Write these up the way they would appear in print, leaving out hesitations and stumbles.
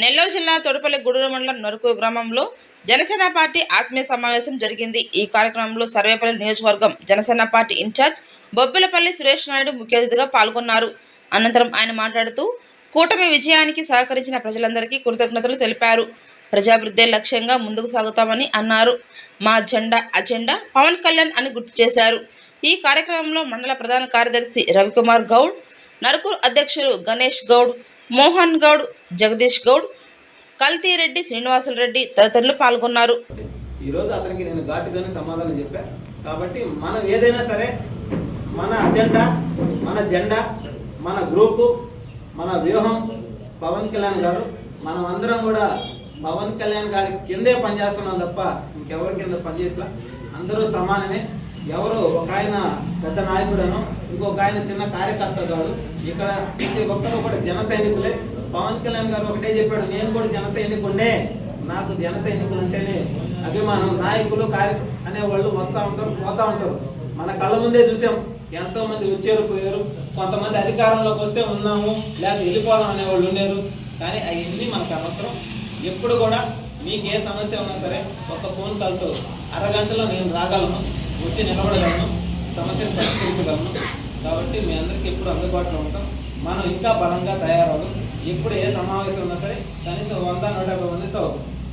నెల్లూరు జిల్లా తోటపల్లి గూడూరు మండలం నరుకు గ్రామంలో జనసేన పార్టీ ఆత్మీయ సమావేశం జరిగింది. ఈ కార్యక్రమంలో సర్వేపల్లి నియోజకవర్గం జనసేన పార్టీ ఇన్ఛార్జ్ బొబ్బిలపల్లి సురేష్ నాయుడు ముఖ్య అతిథిగా పాల్గొన్నారు. అనంతరం ఆయన మాట్లాడుతూ కూటమి విజయానికి సహకరించిన ప్రజలందరికీ కృతజ్ఞతలు తెలిపారు. ప్రజాభివృద్ధి లక్ష్యంగా ముందుకు సాగుతామని అన్నారు. మా అజెండా పవన్ కళ్యాణ్ అని గుర్తు చేశారు. ఈ కార్యక్రమంలో మండల ప్రధాన కార్యదర్శి రవికుమార్ గౌడ్, నరుకు అధ్యక్షులు గణేష్ గౌడ్, మోహన్ గౌడ్, జగదీష్ గౌడ్, కల్తీరెడ్డి, శ్రీనివాసులు రెడ్డి తదితరులు పాల్గొన్నారు. ఈరోజు అతనికి నేను ఘాటుగానే సమాధానం చెప్పా. కాబట్టి మనం ఏదైనా సరే మన అజెండా, మన జెండా, మన గ్రూపు, మన వ్యూహం పవన్ కళ్యాణ్ గారు. మనం అందరం కూడా పవన్ కళ్యాణ్ గారి కిందే పనిచేస్తున్నాం తప్ప ఇంకెవరి కింద పనిచేయట్లా. అందరూ సమానమే. ఎవరు ఒక ఆయన పెద్ద నాయకుడను, ఇంకొక ఆయన చిన్న కార్యకర్త కాదు. ఇక్కడ ప్రతి ఒక్కరు కూడా జన సైనికులే. పవన్ కళ్యాణ్ గారు ఒకటే చెప్పాడు, నేను కూడా జన సైనికుడే, నాకు జన సైనికులు అంటేనే అభిమానం. నాయకులు అనేవాళ్ళు వస్తూ ఉంటారు, పోతూ ఉంటారు. మన కళ్ళ ముందే చూసాం, ఎంతో మంది వచ్చారు, పోయారు. కొంతమంది అధికారంలోకి వస్తే ఉన్నాము, లేక వెళ్ళిపోదాం అనేవాళ్ళు ఉన్నారు. కానీ అవన్నీ మనకు అనవసరం. ఎప్పుడు కూడా మీకు ఏ సమస్య ఉన్నా సరే ఒక ఫోన్ కాల్తో అరగంటలో నేను రాగలను, వచ్చి నిలబడగలను, సమస్యను పరిష్కరించగలను. కాబట్టి మీ అందరికీ ఎప్పుడు అందుబాటులో ఉంటాం. మనం ఇంకా బలంగా తయారవుతాం. ఎప్పుడు ఏ సమావేశం ఉన్నా సరే కనీసం 100-150 మందితో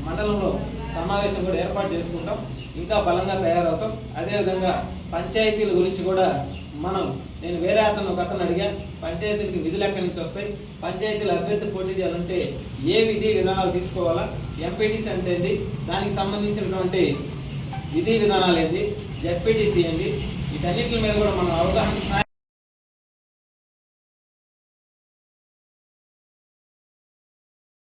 మండలంలో సమావేశం కూడా ఏర్పాటు చేసుకుంటాం. ఇంకా బలంగా తయారవుతాం. అదేవిధంగా పంచాయతీల గురించి కూడా నేను వేరే ఒక అతను అడిగా, పంచాయతీలకి విధులు ఎక్కడి నుంచి వస్తాయి, పంచాయతీల అభ్యర్థి పోటీ చేయాలంటే ఏ విధి విధానాలు తీసుకోవాలా, ఎంపీటీసీ అంటే ఏంటి, దానికి సంబంధించినటువంటి విధి విధానాలు ఏంటి, జెడ్పీటీసీ ఏంటి, వీటన్నిటి మీద కూడా మనం అవగాహన